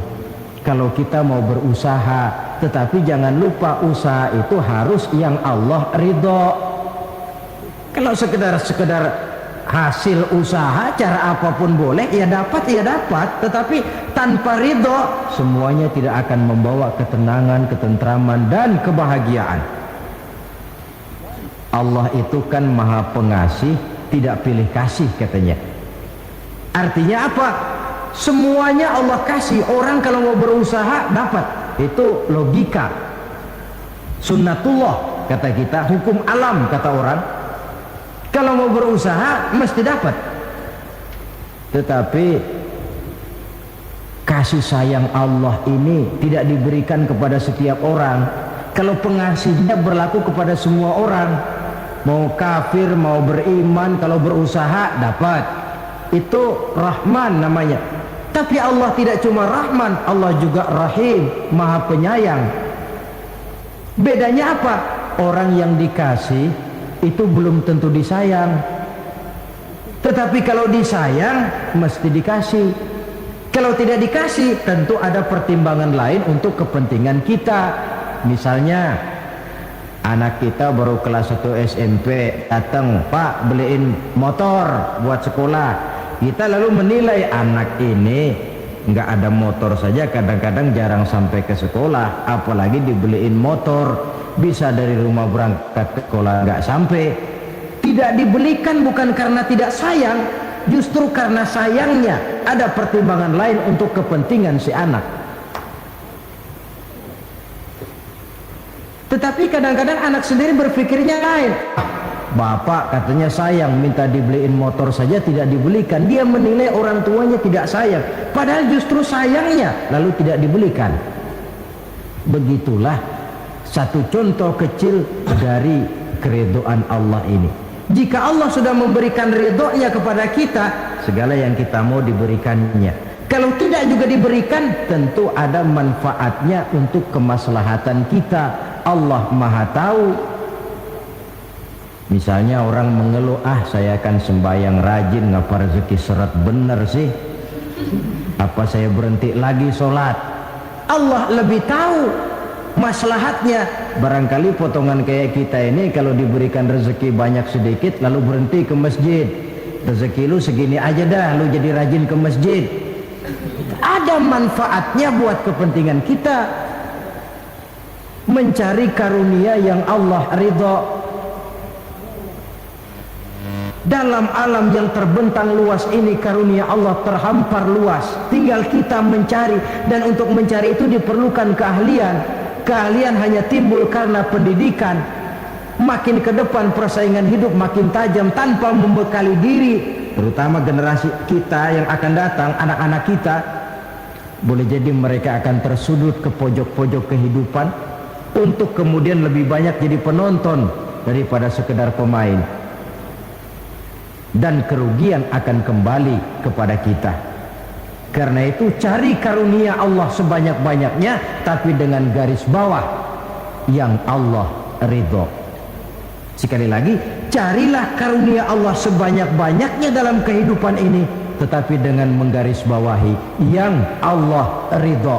Kalau kita mau berusaha, tetapi jangan lupa usaha itu harus yang Allah ridho. Kalau sekedar hasil usaha cara apapun boleh, ya dapat, tetapi tanpa ridho semuanya tidak akan membawa ketenangan, ketentraman dan kebahagiaan. Allah itu kan maha pengasih, tidak pilih kasih katanya. Artinya apa? Semuanya Allah kasih. Orang kalau mau berusaha dapat, itu logika, sunnatullah kata kita, hukum alam kata orang. Kalau mau berusaha mesti dapat. Tetapi kasih sayang Allah ini tidak diberikan kepada setiap orang. Kalau pengasihnya berlaku kepada semua orang, mau kafir mau beriman, kalau berusaha dapat. Itu Rahman namanya. Tapi Allah tidak cuma Rahman, Allah juga Rahim, maha penyayang. Bedanya apa? Orang yang dikasih itu belum tentu disayang, tetapi kalau disayang mesti dikasih. Kalau tidak dikasih tentu ada pertimbangan lain untuk kepentingan kita. Misalnya anak kita baru kelas 1 SMP datang, Pak beliin motor buat sekolah. Kita lalu menilai anak ini nggak ada motor saja kadang-kadang jarang sampai ke sekolah, apalagi dibeliin motor. Bisa dari rumah berangkat ke sekolah nggak sampai. Tidak dibelikan bukan karena tidak sayang, justru karena sayangnya ada pertimbangan lain untuk kepentingan si anak. Tetapi kadang-kadang anak sendiri berpikirnya lain. Bapak katanya sayang, minta dibeliin motor saja tidak dibelikan. Dia menilai orang tuanya tidak sayang, padahal justru sayangnya lalu tidak dibelikan. Begitulah satu contoh kecil dari keridhaan Allah ini. Jika Allah sudah memberikan ridhonya kepada kita, segala yang kita mau diberikannya. Kalau tidak juga diberikan, tentu ada manfaatnya untuk kemaslahatan kita. Allah maha tahu. Misalnya orang mengeluh, saya akan sembahyang rajin, ngapa rezeki seret bener sih, apa saya berhenti lagi sholat. Allah lebih tahu maslahatnya. Barangkali potongan kayak kita ini kalau diberikan rezeki banyak sedikit lalu berhenti ke masjid, rezeki lu segini aja dah, lu jadi rajin ke masjid. Ada manfaatnya buat kepentingan kita mencari karunia yang Allah ridho. Dalam alam yang terbentang luas ini karunia Allah terhampar luas, tinggal kita mencari. Dan untuk mencari itu diperlukan keahlian. Keahlian hanya timbul karena pendidikan. Makin ke depan persaingan hidup makin tajam tanpa membekali diri. Terutama generasi kita yang akan datang, anak-anak kita, boleh jadi mereka akan tersudut ke pojok-pojok kehidupan untuk kemudian lebih banyak jadi penonton daripada sekedar pemain. Dan kerugian akan kembali kepada kita. Karena itu cari karunia Allah sebanyak-banyaknya, tapi dengan garis bawah yang Allah ridho. Sekali lagi, carilah karunia Allah sebanyak-banyaknya dalam kehidupan ini, tetapi dengan menggarisbawahi yang Allah ridho.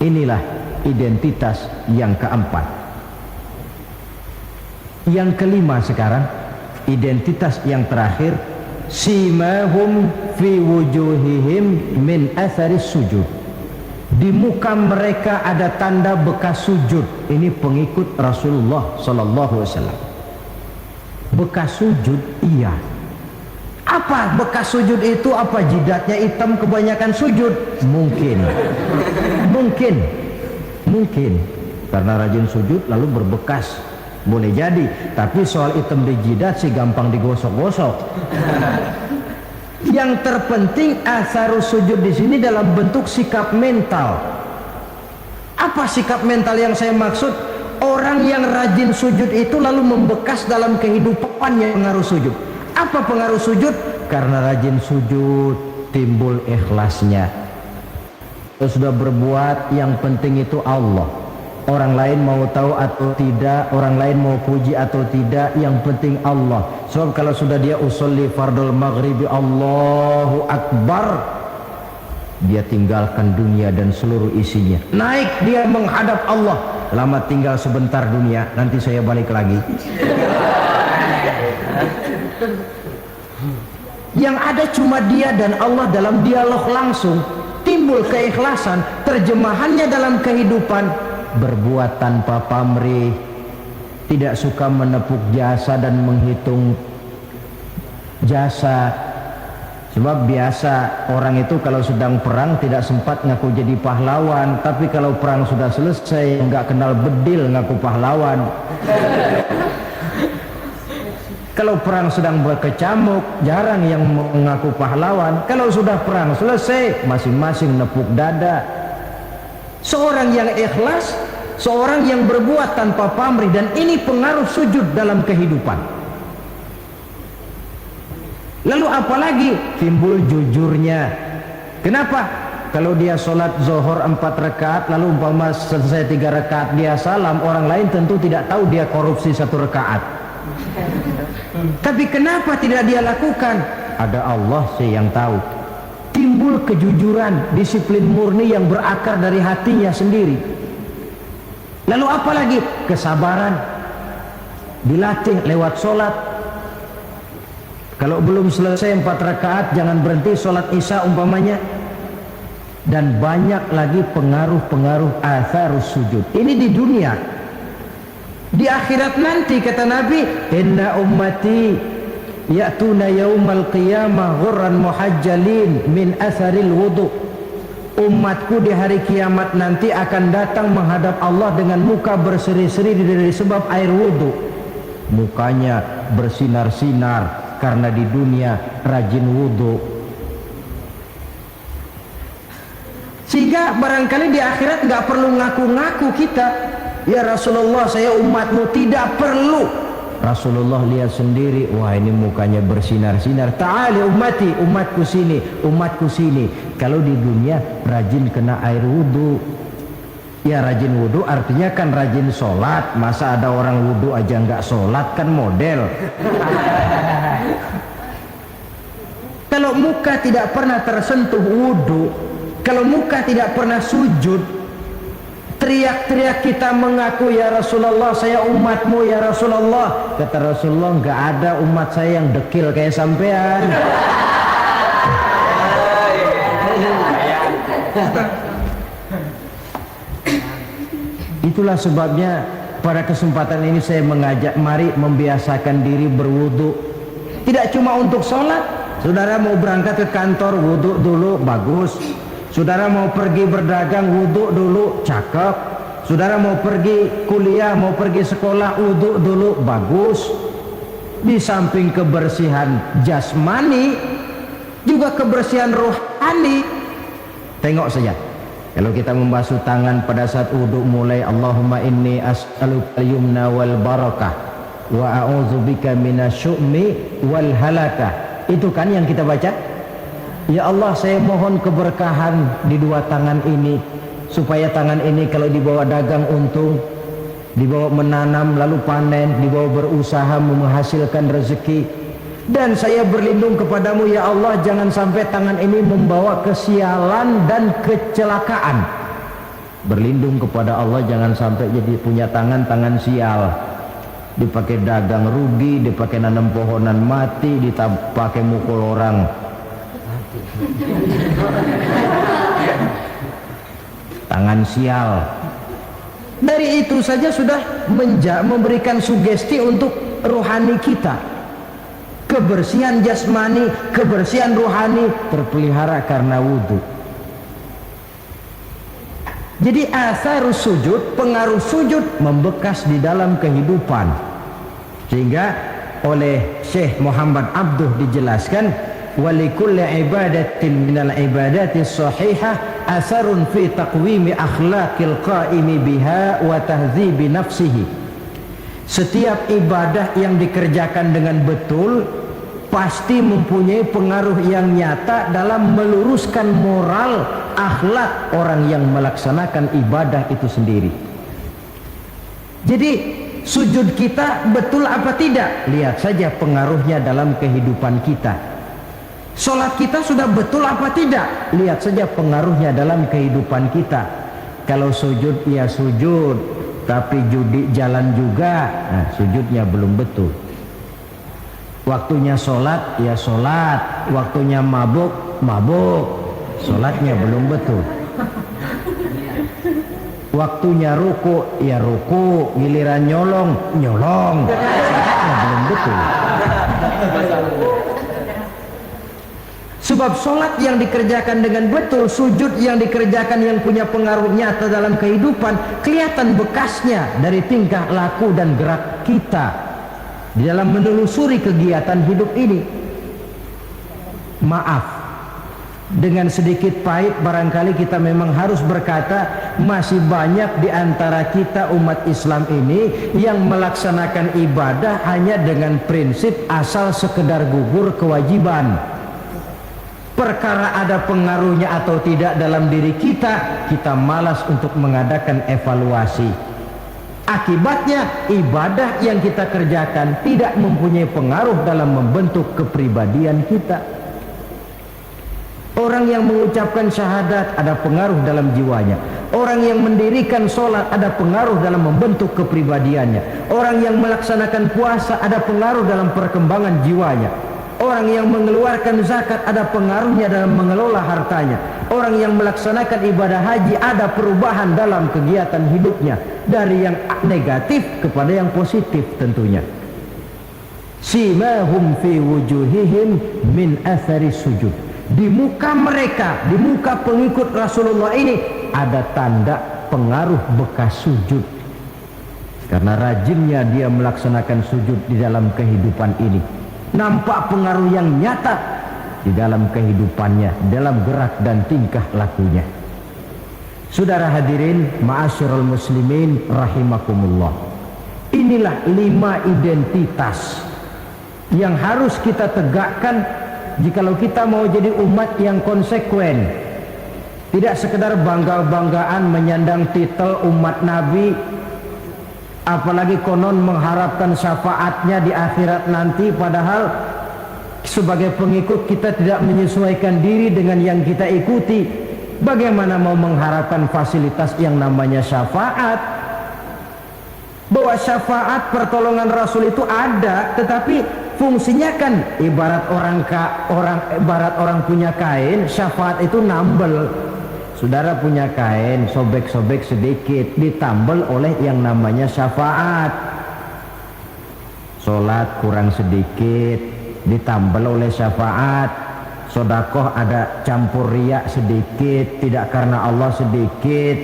Inilah identitas yang keempat. Yang kelima sekarang, identitas yang terakhir, simahum fi wujuhihim min atharis sujud. Di muka mereka ada tanda bekas sujud. Ini pengikut Rasulullah sallallahu alaihi wasallam. Bekas sujud, iya. Apa bekas sujud itu? Apa jidatnya hitam kebanyakan sujud? Mungkin. Mungkin karena rajin sujud lalu berbekas. Boleh jadi, tapi soal hitam di jidat sih gampang digosok-gosok. Yang terpenting asarus sujud di sini dalam bentuk sikap mental. Apa sikap mental yang saya maksud? Orang yang rajin sujud itu lalu membekas dalam kehidupannya pengaruh sujud. Apa pengaruh sujud? Karena rajin sujud timbul ikhlasnya. Kalau sudah berbuat, yang penting itu Allah. Orang lain mau tahu atau tidak, orang lain mau puji atau tidak, yang penting Allah. Sebab kalau sudah dia usolli fardul maghribi Allahu Akbar, dia tinggalkan dunia dan seluruh isinya. Naik dia menghadap Allah. Lama tinggal sebentar dunia, nanti saya balik lagi. Yang ada cuma dia dan Allah dalam dialog langsung. Timbul keikhlasan, terjemahannya dalam kehidupan. Berbuat tanpa pamrih, tidak suka menepuk jasa dan menghitung jasa. Sebab biasa orang itu kalau sedang perang tidak sempat ngaku jadi pahlawan, tapi kalau perang sudah selesai nggak kenal bedil ngaku pahlawan. Kalau perang sedang berkecamuk, jarang yang mengaku pahlawan. Kalau sudah perang selesai, masing-masing nepuk dada. Seorang yang ikhlas, seorang yang berbuat tanpa pamrih, dan ini pengaruh sujud dalam kehidupan. Lalu apalagi timbul jujurnya. Kenapa? Kalau dia sholat zuhur 4 rakaat, lalu umpama selesai 3 rakaat dia salam, orang lain tentu tidak tahu dia korupsi 1 rakaat. Tapi kenapa tidak dia lakukan? Ada Allah sih yang tahu. Timbul kejujuran, disiplin murni yang berakar dari hatinya sendiri. Lalu apalagi? Kesabaran, dilatih lewat sholat. Kalau belum selesai 4 rakaat, jangan berhenti sholat isya umpamanya. Dan banyak lagi pengaruh-pengaruh atharus sujud. Ini di dunia. Di akhirat nanti kata Nabi, inna ummati ya'tuna yaumal qiyamah ghurran muhajjalin min atharil wudu. Umatku di hari kiamat nanti akan datang menghadap Allah dengan muka berseri-seri dari sebab air wudu. Mukanya bersinar-sinar karena di dunia rajin wudu. Sehingga barangkali di akhirat nggak perlu ngaku-ngaku kita. Ya Rasulullah, saya umatmu, tidak perlu. Rasulullah lihat sendiri, wah ini mukanya bersinar-sinar. Ta'ali ummati, umatku sini, umatku sini. Kalau di dunia rajin kena air wudu. Ya rajin wudu artinya kan rajin sholat. Masa ada orang wudu aja nggak sholat, kan model. Kalau muka tidak pernah tersentuh wudu, kalau muka tidak pernah sujud, teriak-teriak kita mengaku ya Rasulullah saya umatmu ya Rasulullah. Kata Rasulullah, nggak ada umat saya yang dekil kayak sampean. Itulah sebabnya pada kesempatan ini saya mengajak mari membiasakan diri berwudu. Tidak cuma untuk sholat. Saudara mau berangkat ke kantor wudu dulu, bagus. Saudara mau pergi berdagang wudu dulu, cakep. Saudara mau pergi kuliah, mau pergi sekolah wudu dulu, bagus. Di samping kebersihan jasmani, juga kebersihan rohani. Tengok saja. Kalau kita membasuh tangan pada saat wudu mulai Allahumma inni as'aluka al-yumna wal barakah wa a'udzubika minasyu'mi wal halakah. Itu kan yang kita baca. Ya Allah, saya mohon keberkahan di dua tangan ini, supaya tangan ini kalau dibawa dagang untung, dibawa menanam lalu panen, dibawa berusaha menghasilkan rezeki. Dan saya berlindung kepadamu ya Allah, jangan sampai tangan ini membawa kesialan dan kecelakaan. Berlindung kepada Allah jangan sampai jadi punya tangan sial, dipakai dagang rugi, dipakai nanam pohonan mati, dipakai mukul orang. Tangan sial. Dari itu saja sudah memberikan sugesti untuk rohani kita. Kebersihan jasmani, kebersihan rohani terpelihara karena wudhu. Jadi atharus sujud, pengaruh sujud membekas di dalam kehidupan. Sehingga oleh Syekh Muhammad Abduh dijelaskan, walikulli ibadatin minal ibadati sahihah asarun fi taqwimi akhlaqil qaimi biha wa tahdzibi nafsihi. Setiap ibadah yang dikerjakan dengan betul pasti mempunyai pengaruh yang nyata dalam meluruskan moral akhlak orang yang melaksanakan ibadah itu sendiri. Jadi sujud kita betul apa tidak? Lihat saja pengaruhnya dalam kehidupan kita. Sholat kita sudah betul apa tidak? Lihat saja pengaruhnya dalam kehidupan kita. Kalau sujud ya sujud, tapi judi jalan juga, nah sujudnya belum betul. Waktunya sholat ya sholat, waktunya mabuk, sholatnya belum betul. Waktunya ruku ya ruku, giliran nyolong, sholatnya belum betul. Sebab sholat yang dikerjakan dengan betul, sujud yang dikerjakan yang punya pengaruh nyata dalam kehidupan, kelihatan bekasnya dari tingkah laku dan gerak kita di dalam menelusuri kegiatan hidup ini. Maaf, dengan sedikit pahit barangkali kita memang harus berkata, masih banyak di antara kita umat Islam ini yang melaksanakan ibadah hanya dengan prinsip asal sekedar gugur kewajiban. Perkara ada pengaruhnya atau tidak dalam diri kita, kita malas untuk mengadakan evaluasi. Akibatnya ibadah yang kita kerjakan tidak mempunyai pengaruh dalam membentuk kepribadian kita. Orang yang mengucapkan syahadat ada pengaruh dalam jiwanya. Orang yang mendirikan sholat ada pengaruh dalam membentuk kepribadiannya. Orang yang melaksanakan puasa ada pengaruh dalam perkembangan jiwanya. Orang yang mengeluarkan zakat ada pengaruhnya dalam mengelola hartanya. Orang yang melaksanakan ibadah haji ada perubahan dalam kegiatan hidupnya, dari yang negatif kepada yang positif tentunya. Simahum fi wujuhihim min athari sujud. Di muka mereka, di muka pengikut Rasulullah ini ada tanda pengaruh bekas sujud. Karena rajinnya dia melaksanakan sujud di dalam kehidupan ini, nampak pengaruh yang nyata di dalam kehidupannya, dalam gerak dan tingkah lakunya. Saudara hadirin ma'asyiral muslimin rahimakumullah, inilah 5 identitas yang harus kita tegakkan jikalau kita mau jadi umat yang konsekuen. Tidak sekedar bangga-banggaan menyandang titel umat Nabi, apalagi konon mengharapkan syafaatnya di akhirat nanti, padahal sebagai pengikut kita tidak menyesuaikan diri dengan yang kita ikuti. Bagaimana mau mengharapkan fasilitas yang namanya syafaat? Bahwa syafaat pertolongan Rasul itu ada, tetapi fungsinya kan ibarat orang punya kain, syafaat itu nambel. Saudara punya kain, sobek-sobek sedikit, ditambal oleh yang namanya syafaat. Sholat kurang sedikit, ditambal oleh syafaat. Sodakoh ada campur riak sedikit, tidak karena Allah sedikit,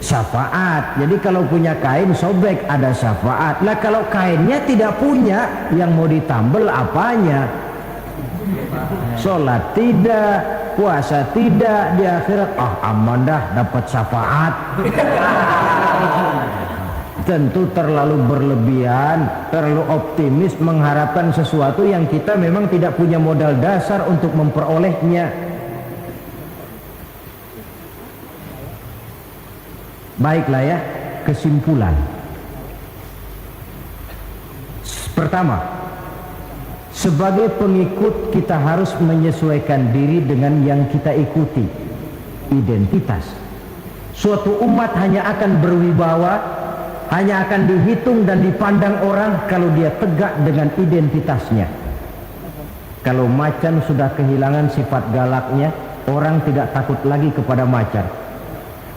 syafaat. Jadi kalau punya kain sobek ada syafaat. Lah kalau kainnya tidak punya, yang mau ditambal apanya? Sholat tidak, puasa tidak, di akhirat aman dah dapat syafaat. Tentu terlalu berlebihan, terlalu optimis mengharapkan sesuatu yang kita memang tidak punya modal dasar untuk memperolehnya. Baiklah ya, kesimpulan. Pertama, sebagai pengikut kita harus menyesuaikan diri dengan yang kita ikuti. Identitas. Suatu umat hanya akan berwibawa, hanya akan dihitung dan dipandang orang kalau dia tegak dengan identitasnya. Kalau macan sudah kehilangan sifat galaknya, orang tidak takut lagi kepada macan.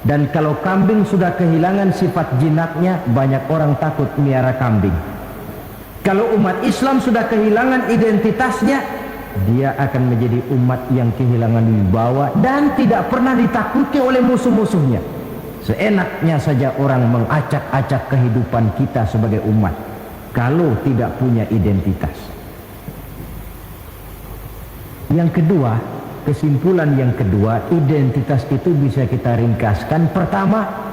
Dan kalau kambing sudah kehilangan sifat jinaknya, banyak orang takut miara kambing. Kalau umat Islam sudah kehilangan identitasnya, dia akan menjadi umat yang kehilangan wibawa dan tidak pernah ditakuti oleh musuh-musuhnya. Seenaknya saja orang mengacak-acak kehidupan kita sebagai umat kalau tidak punya identitas. Yang kedua, kesimpulan yang kedua, identitas itu bisa kita ringkaskan. Pertama,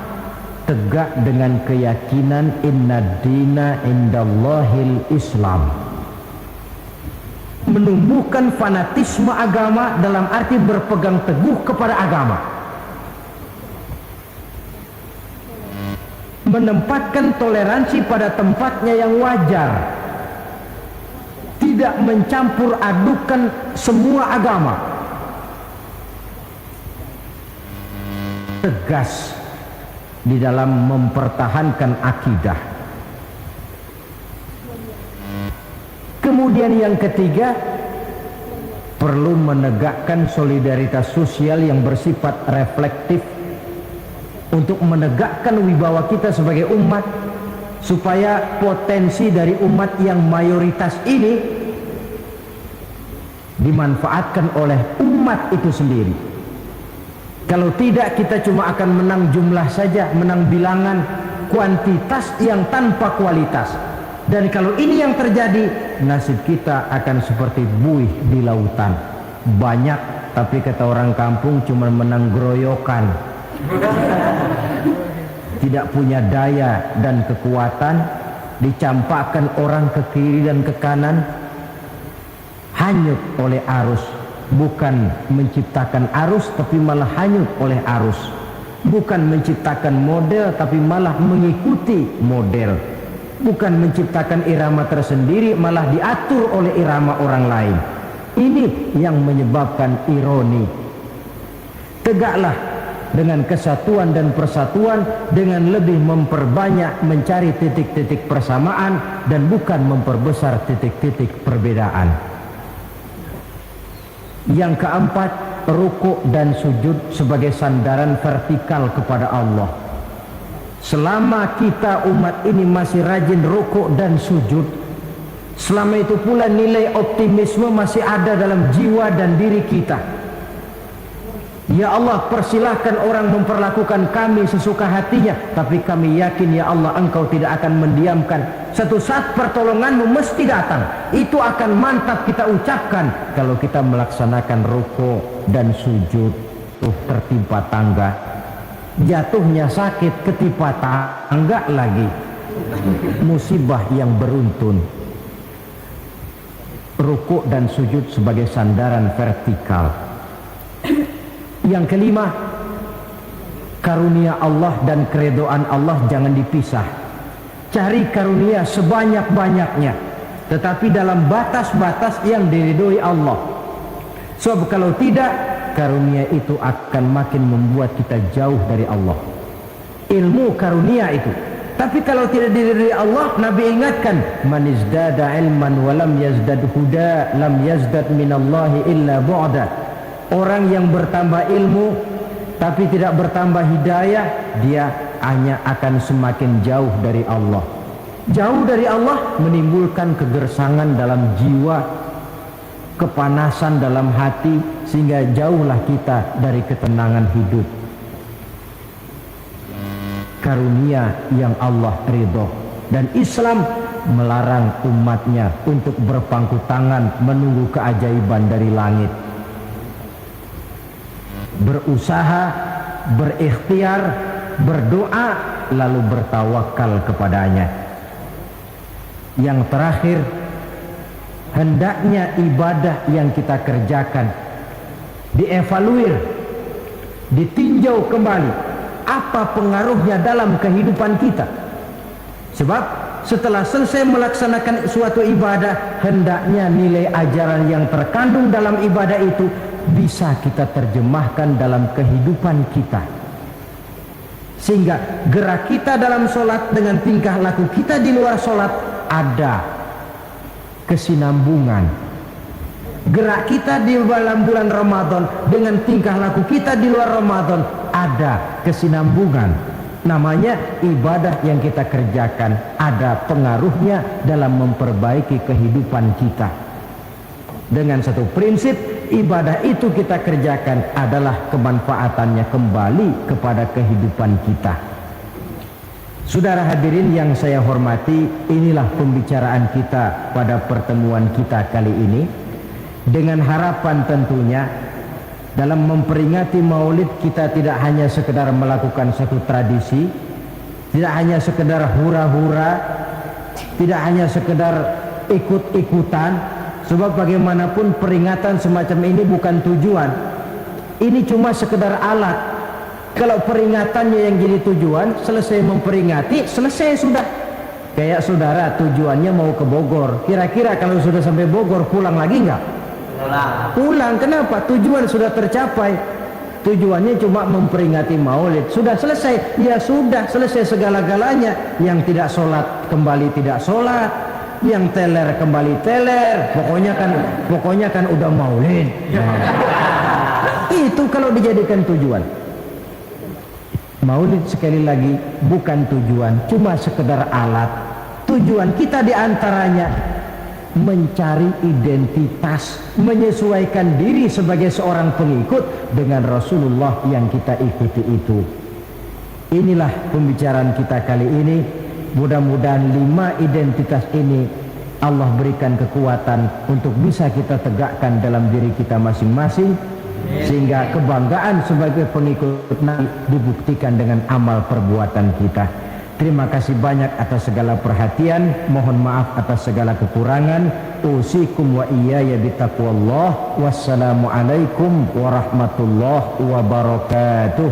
tegak dengan keyakinan inna dina indallahil Islam. menumbuhkan fanatisme agama dalam arti berpegang teguh kepada agama, menempatkan toleransi pada tempatnya yang wajar, tidak mencampur adukan semua agama, tegas di dalam mempertahankan akidah. Kemudian yang ketiga, perlu menegakkan solidaritas sosial yang bersifat reflektif untuk menegakkan wibawa kita sebagai umat, supaya potensi dari umat yang mayoritas ini dimanfaatkan oleh umat itu sendiri. Kalau tidak, kita cuma akan menang jumlah saja, menang bilangan, kuantitas yang tanpa kualitas. Dan kalau ini yang terjadi, nasib kita akan seperti buih di lautan. Banyak, tapi kata orang kampung cuma menang groyokan. Tidak punya daya dan kekuatan, dicampakkan orang ke kiri dan ke kanan, hanyut oleh arus. Bukan menciptakan arus, tapi malah hanyut oleh arus. Bukan menciptakan model, tapi malah mengikuti model. Bukan menciptakan irama tersendiri, malah diatur oleh irama orang lain. Ini yang menyebabkan ironi. Tegaklah dengan kesatuan dan persatuan, dengan lebih memperbanyak mencari titik-titik persamaan dan bukan memperbesar titik-titik perbedaan. Yang keempat, rukuk dan sujud sebagai sandaran vertikal kepada Allah. Selama kita umat ini masih rajin rukuk dan sujud, selama itu pula nilai optimisme masih ada dalam jiwa dan diri kita. Ya Allah, persilahkan orang memperlakukan kami sesuka hatinya, tapi kami yakin ya Allah, Engkau tidak akan mendiamkan. Satu saat pertolonganmu mesti datang. Itu akan mantap kita ucapkan kalau kita melaksanakan rukuk dan sujud. Tertimpa tangga, jatuhnya sakit, ketipa tangga lagi, musibah yang beruntun. Rukuk dan sujud sebagai sandaran vertikal. Yang kelima, karunia Allah dan keredoan Allah jangan dipisah. Cari karunia sebanyak-banyaknya, tetapi dalam batas-batas yang diridhoi Allah. Sebab kalau tidak, karunia itu akan makin membuat kita jauh dari Allah. Ilmu karunia itu. Tapi kalau tidak diridhoi Allah, Nabi ingatkan, man izdada ilman wa lam yazdad huda lam yazdad minallahi illa bu'da. Orang yang bertambah ilmu tapi tidak bertambah hidayah, dia hanya akan semakin jauh dari Allah. Jauh dari Allah menimbulkan kegersangan dalam jiwa, kepanasan dalam hati, sehingga jauhlah kita dari ketenangan hidup. Karunia yang Allah ridho, dan Islam melarang umatnya untuk berpangku tangan menunggu keajaiban dari langit. Berusaha, berikhtiar, berdoa, lalu bertawakal kepadanya. Yang terakhir, hendaknya ibadah yang kita kerjakan dievaluir, ditinjau kembali apa pengaruhnya dalam kehidupan kita. Sebab setelah selesai melaksanakan suatu ibadah, hendaknya nilai ajaran yang terkandung dalam ibadah itu bisa kita terjemahkan dalam kehidupan kita, sehingga gerak kita dalam sholat dengan tingkah laku kita di luar sholat ada kesinambungan. Gerak kita di dalam bulan Ramadan dengan tingkah laku kita di luar Ramadan ada kesinambungan. Namanya ibadah yang kita kerjakan ada pengaruhnya dalam memperbaiki kehidupan kita. Dengan satu prinsip, ibadah itu kita kerjakan adalah kemanfaatannya kembali kepada kehidupan kita. Saudara hadirin yang saya hormati, inilah pembicaraan kita pada pertemuan kita kali ini, dengan harapan tentunya dalam memperingati Maulid kita tidak hanya sekedar melakukan satu tradisi, tidak hanya sekedar hura-hura, tidak hanya sekedar ikut-ikutan, Sebab bagaimanapun peringatan semacam ini bukan tujuan. Ini cuma sekedar alat. Kalau peringatannya yang jadi tujuan, selesai memperingati, selesai sudah. Kayak saudara tujuannya mau ke Bogor, kira-kira kalau sudah sampai Bogor pulang lagi nggak? Pulang. Kenapa? Tujuan sudah tercapai. Tujuannya cuma memperingati Maulid, sudah selesai. Ya sudah selesai segala-galanya. Yang tidak sholat kembali tidak sholat, yang teler kembali teler. Pokoknya kan udah Maulid. Nah, itu kalau dijadikan tujuan. Maulid sekali lagi bukan tujuan, cuma sekedar alat. Tujuan kita diantaranya mencari identitas, menyesuaikan diri sebagai seorang pengikut dengan Rasulullah yang kita ikuti itu. Inilah pembicaraan kita kali ini. Mudah-mudahan 5 identitas ini Allah berikan kekuatan untuk bisa kita tegakkan dalam diri kita masing-masing, sehingga kebanggaan sebagai pengikut Nabi dibuktikan dengan amal perbuatan kita. Terima kasih banyak atas segala perhatian. Mohon maaf atas segala kekurangan. Usikum wa iyaya bitaqwallah. Wassalamualaikum warahmatullahi wabarakatuh.